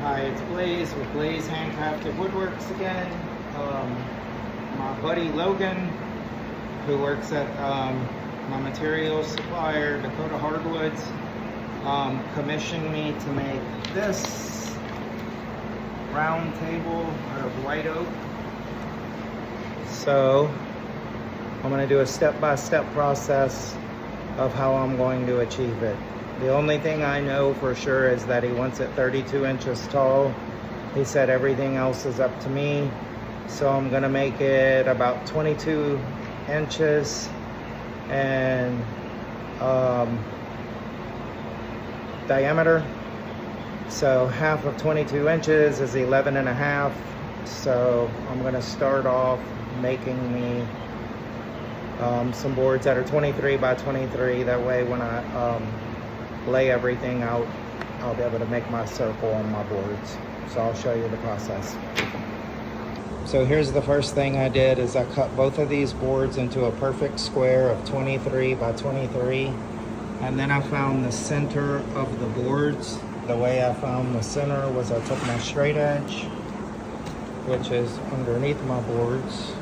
Hi, it's Blaze with Blaze Handcrafted Woodworks again. My buddy Logan, who works at my materials supplier, Dakota Hardwoods, commissioned me to make this round table out of white oak. So I'm going to do a step-by-step process of how I'm going to achieve it. The only thing I know for sure is that he wants it 32 inches tall. He said everything else is up to me. So I'm gonna make it about 22 inches and diameter. So half of 22 inches is 11 and a half. So I'm gonna start off making me some boards that are 23 by 23. That way when I lay everything out, I'll be able to make my circle on my boards. So I'll show you the process. So here's the first thing I did is I cut both of these boards into a perfect square of 23 by 23. And then I found the center of the boards. The way I found the center was I took my straight edge, which is underneath my boards.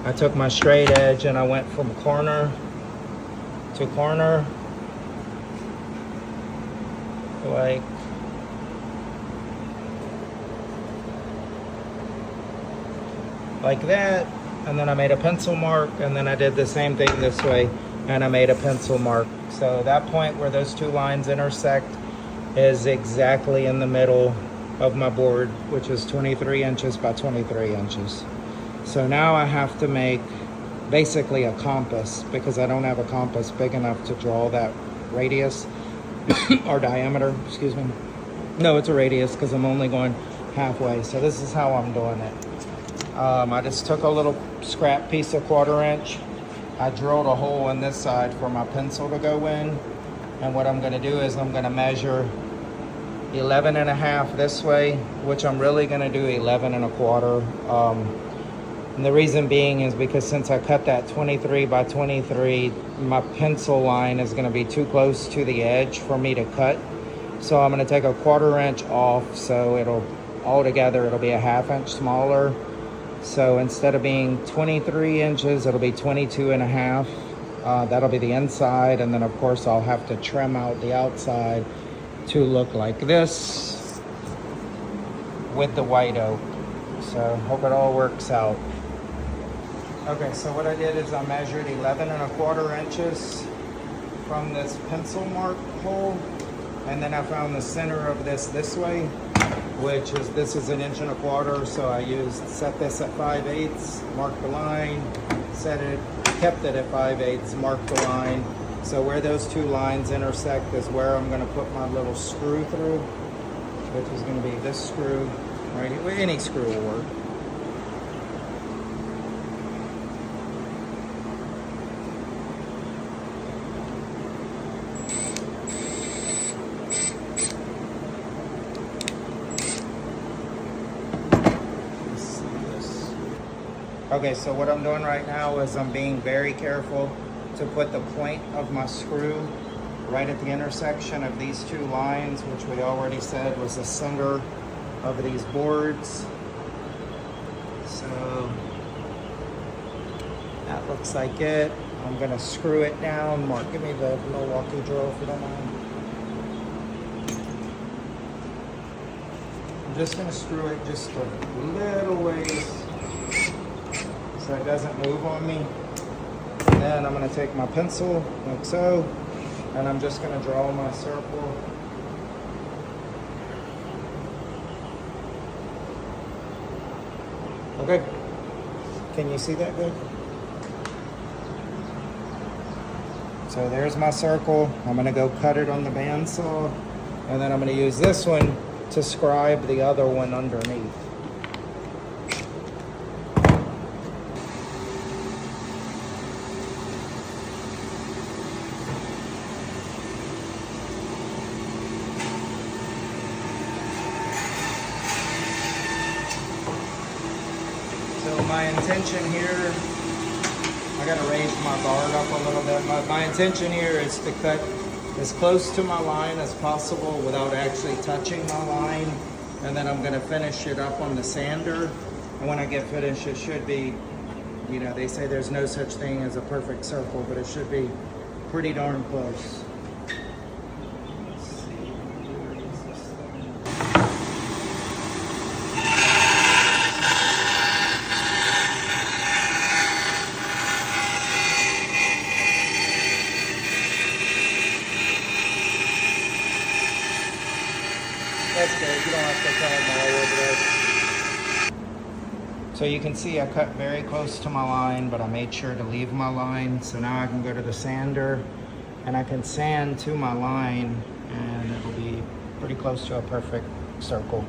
I took my straight edge and I went from corner to corner, like that, and then I made a pencil mark, and then I did the same thing this way and I made a pencil mark. So that point where those two lines intersect is exactly in the middle of my board, which is 23 inches by 23 inches. So now I have to make basically a compass, because I don't have a compass big enough to draw that radius or diameter, excuse me. No, it's a radius because I'm only going halfway. So this is how I'm doing it. I just took a little scrap piece of 1/4 inch. I drilled a hole in this side for my pencil to go in. And what I'm gonna do is I'm gonna measure 11 and a half this way, which I'm really gonna do 11 and a quarter. And the reason being is because since I cut that 23 by 23, my pencil line is gonna be too close to the edge for me to cut. So I'm gonna take a 1/4 inch off, so it'll be a 1/2 inch smaller. So instead of being 23 inches, it'll be 22 and a half. That'll be the inside, and then of course I'll have to trim out the outside to look like this with the white oak. So hope it all works out. Okay, so what I did is I measured 11 and a quarter inches from this pencil mark hole, and then I found the center of this way, which is, this is 1 and a quarter inches, so I set this at 5/8, marked the line, kept it at 5/8, marked the line. So where those two lines intersect is where I'm gonna put my little screw through, which is gonna be this screw, right here. Any screw will work. Okay, so what I'm doing right now is I'm being very careful to put the point of my screw right at the intersection of these two lines, which we already said was the center of these boards. So that looks like it. I'm gonna screw it down. Mark, give me the Milwaukee drill if you don't mind. I'm just gonna screw it just a little ways so it doesn't move on me. And then I'm gonna take my pencil like so, and I'm just gonna draw my circle. Okay, can you see that good? So there's my circle. I'm gonna go cut it on the bandsaw, and then I'm gonna use this one to scribe the other one underneath. So my intention here, I gotta raise my guard up a little bit. My intention here is to cut as close to my line as possible without actually touching my line. And then I'm gonna finish it up on the sander. And when I get finished, it should be, you know, they say there's no such thing as a perfect circle, but it should be pretty darn close. Let's see, where is this thing? That's good, you don't have to cut them all over there. So you can see I cut very close to my line, but I made sure to leave my line. So now I can go to the sander and I can sand to my line and it'll be pretty close to a perfect circle.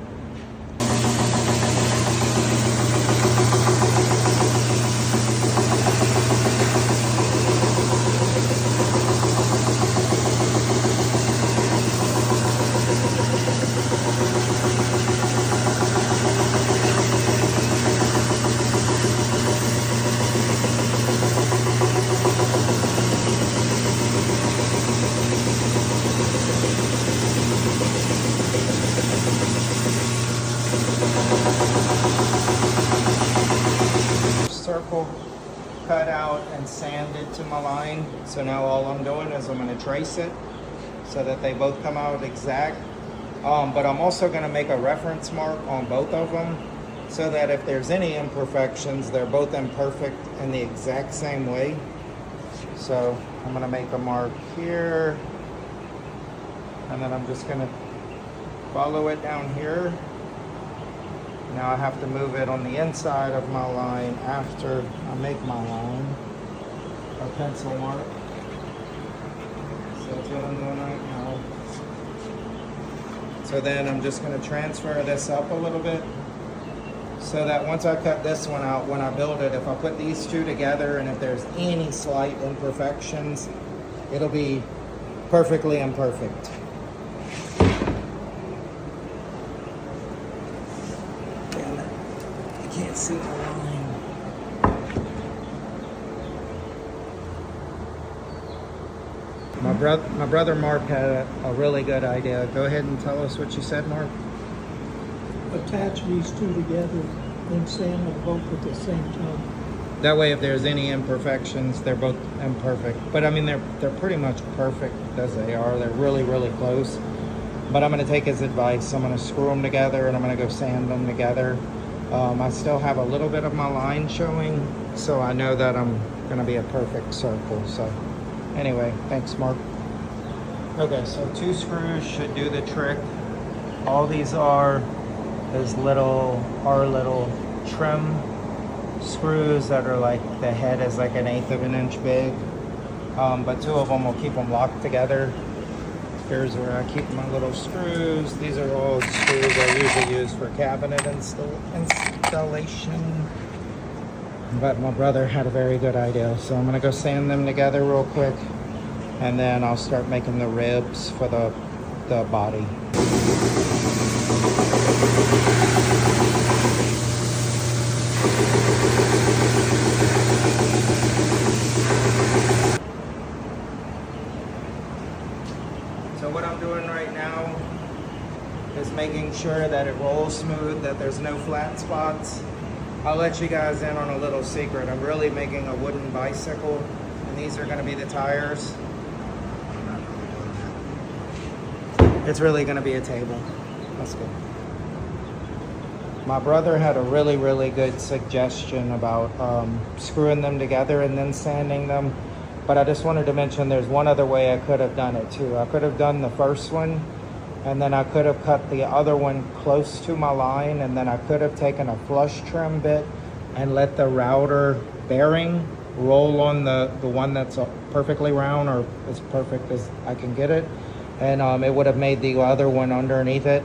Circle cut out and sanded to my line. So now all I'm doing is I'm going to trace it so that they both come out exact. But I'm also going to make a reference mark on both of them so that if there's any imperfections, they're both imperfect in the exact same way. So I'm going to make a mark here and then I'm just going to follow it down here. Now I have to move it on the inside of my line after I make my line, a pencil mark. So that's what I'm doing right now. So then I'm just going to transfer this up a little bit so that once I cut this one out, when I build it, if I put these two together and if there's any slight imperfections, it'll be perfectly imperfect. Can't see the line. My brother Mark had a really good idea. Go ahead and tell us what you said, Mark. Attach these two together and sand them both at the same time. That way, if there's any imperfections, they're both imperfect. But I mean, they're pretty much perfect as they are. They're really, really close. But I'm going to take his advice. I'm going to screw them together and I'm going to go sand them together. I still have a little bit of my line showing, so I know that I'm going to be a perfect circle. So anyway, thanks, Mark. Okay, so 2 screws should do the trick. All these are is little trim screws that are like, the head is like 1/8 of an inch big. But 2 of them will keep them locked together. Here's where I keep my little screws. These are all screws I usually use for cabinet installation. But my brother had a very good idea. So I'm gonna go sand them together real quick. And then I'll start making the ribs for the body. So what I'm doing right now is making sure that it rolls smooth, that there's no flat spots. I'll let you guys in on a little secret. I'm really making a wooden bicycle, and these are going to be the tires. It's really going to be a table. That's good. My brother had a really, really good suggestion about screwing them together and then sanding them. But I just wanted to mention there's one other way I could have done it too. I could have done the first one and then I could have cut the other one close to my line, and then I could have taken a flush trim bit and let the router bearing roll on the one that's perfectly round, or as perfect as I can get it. And it would have made the other one underneath it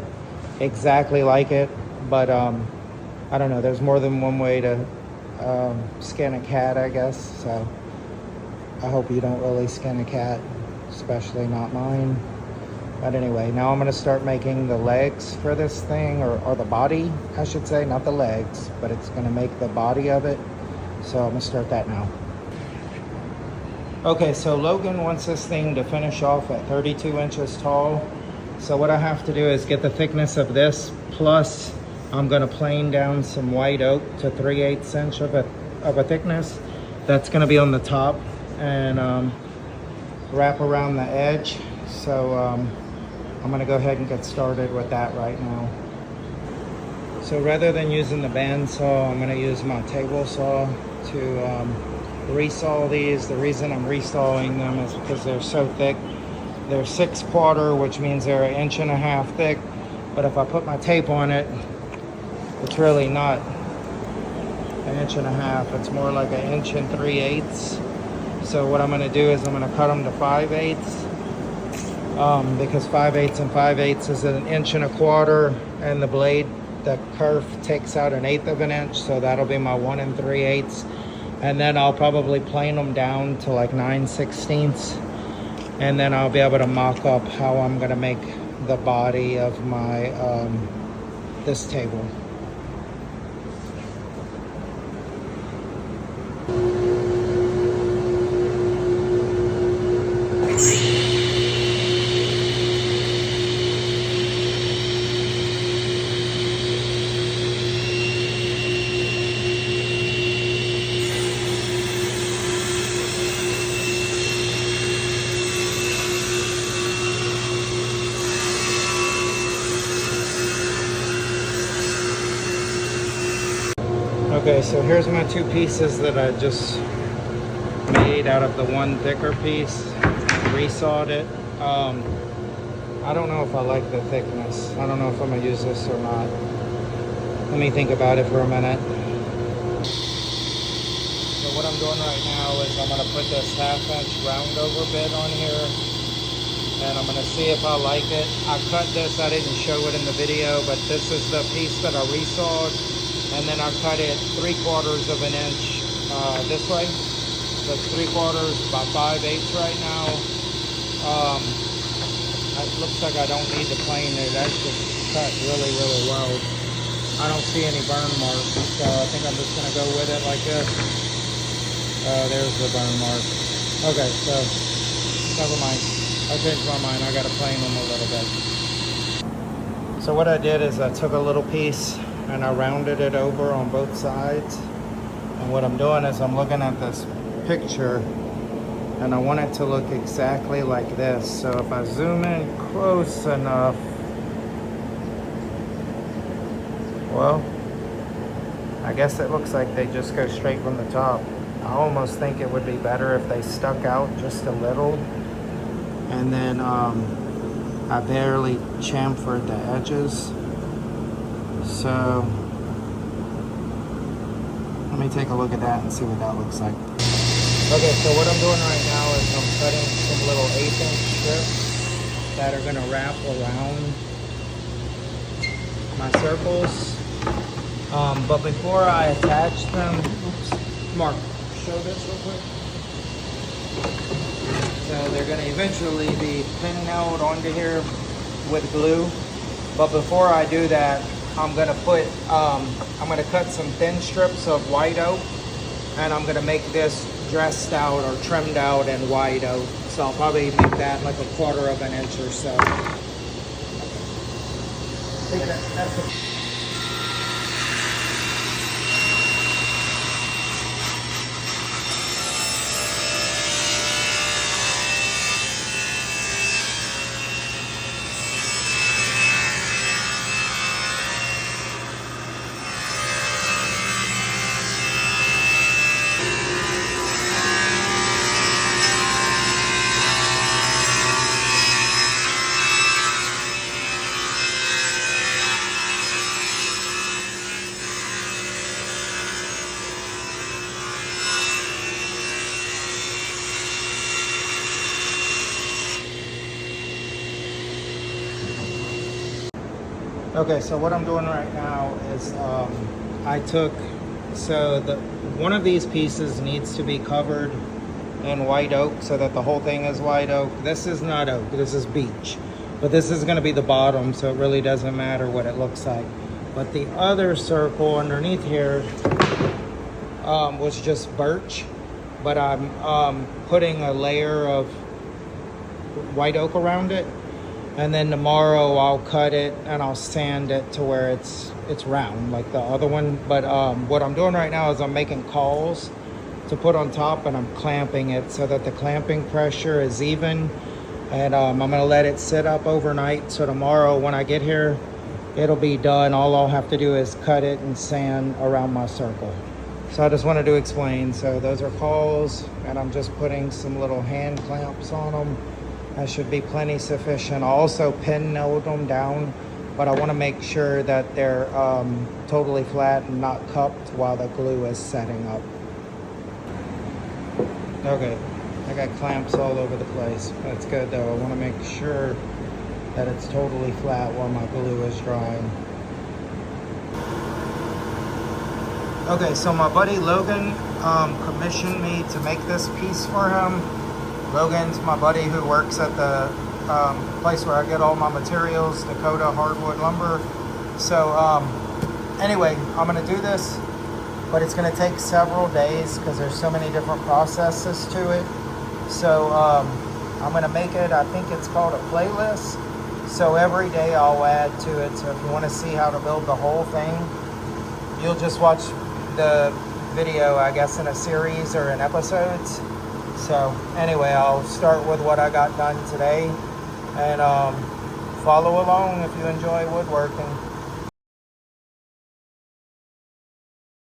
exactly like it. But I don't know, there's more than one way to skin a cat, I guess. So I hope you don't really skin a cat, especially not mine. But anyway, now I'm going to start making the legs for this thing, or the body, I should say, not the legs, but it's going to make the body of it. So I'm going to start that now. Okay, so Logan wants this thing to finish off at 32 inches tall. So what I have to do is get the thickness of this, plus I'm gonna plane down some white oak to 3/8 inch of a thickness. That's gonna be on the top and wrap around the edge. So I'm gonna go ahead and get started with that right now. So rather than using the bandsaw, I'm gonna use my table saw to resaw these. The reason I'm resawing them is because they're so thick. They're 6/4, which means they're 1.5 inches thick. But if I put my tape on it, it's really not 1.5 inches. It's more like 1 3/8 inches. So what I'm gonna do is I'm gonna cut them to 5/8 because 5/8 and 5/8 is 1.25 inches, and the blade, the kerf takes out 1/8 of an inch. So that'll be my 1 3/8. And then I'll probably plane them down to like 9/16. And then I'll be able to mock up how I'm gonna make the body of my, this table. Okay, so here's my two pieces that I just made out of the one thicker piece. Resawed it. I don't know if I like the thickness. I don't know if I'm gonna use this or not. Let me think about it for a minute. So what I'm doing right now is I'm gonna put this 1/2 inch round over bit on here, and I'm gonna see if I like it. I cut this, I didn't show it in the video, but this is the piece that I resawed. And then I cut it 3/4 of an inch this way. So it's 3/4 by 5/8 right now. It looks like I don't need to plane it. That's just cut really, really well. I don't see any burn marks, so I think I'm just gonna go with it like this. There's the burn mark. Okay, so never mind. I changed my mind. I gotta plane them a little bit. So what I did is I took a little piece and I rounded it over on both sides. And what I'm doing is I'm looking at this picture and I want it to look exactly like this. So if I zoom in close enough, well, I guess it looks like they just go straight from the top. I almost think it would be better if they stuck out just a little. And then I barely chamfered the edges. So let me take a look at that and see what that looks like. Okay, so what I'm doing right now is I'm cutting some little 1/8 inch strips that are gonna wrap around my circles. But before I attach them, Mark, show this real quick. So they're gonna eventually be pin nailed onto here with glue. But before I do that, I'm gonna cut some thin strips of white oak, and I'm gonna make this dressed out or trimmed out in white oak. So I'll probably make that like 1/4 of an inch or so. I think that's a Okay, so what I'm doing right now is one of these pieces needs to be covered in white oak so that the whole thing is white oak. This is not oak, this is beech. But this is gonna be the bottom, so it really doesn't matter what it looks like. But the other circle underneath here was just birch. but I'm putting a layer of white oak around it, and then tomorrow I'll cut it and I'll sand it to where it's round like the other one. But what I'm doing right now is I'm making cauls to put on top, and I'm clamping it so that the clamping pressure is even, and I'm gonna let it sit up overnight, so tomorrow when I get here it'll be done. All I'll have to do is cut it and sand around my circle. So I just wanted to explain. So those are cauls, and I'm just putting some little hand clamps on them. That should be plenty sufficient. I'll also pin nailed them down, but I want to make sure that they're totally flat and not cupped while the glue is setting up. Okay, I got clamps all over the place. That's good though. I want to make sure that it's totally flat while my glue is drying. Okay, so my buddy Logan commissioned me to make this piece for him. Logan's my buddy who works at the place where I get all my materials, Dakota Hardwood Lumber. So anyway, I'm gonna do this, but it's gonna take several days because there's so many different processes to it. So I'm gonna make it, I think it's called a playlist. So every day I'll add to it. So if you wanna see how to build the whole thing, you'll just watch the video, I guess, in a series or in episodes. So anyway, I'll start with what I got done today, and follow along if you enjoy woodworking.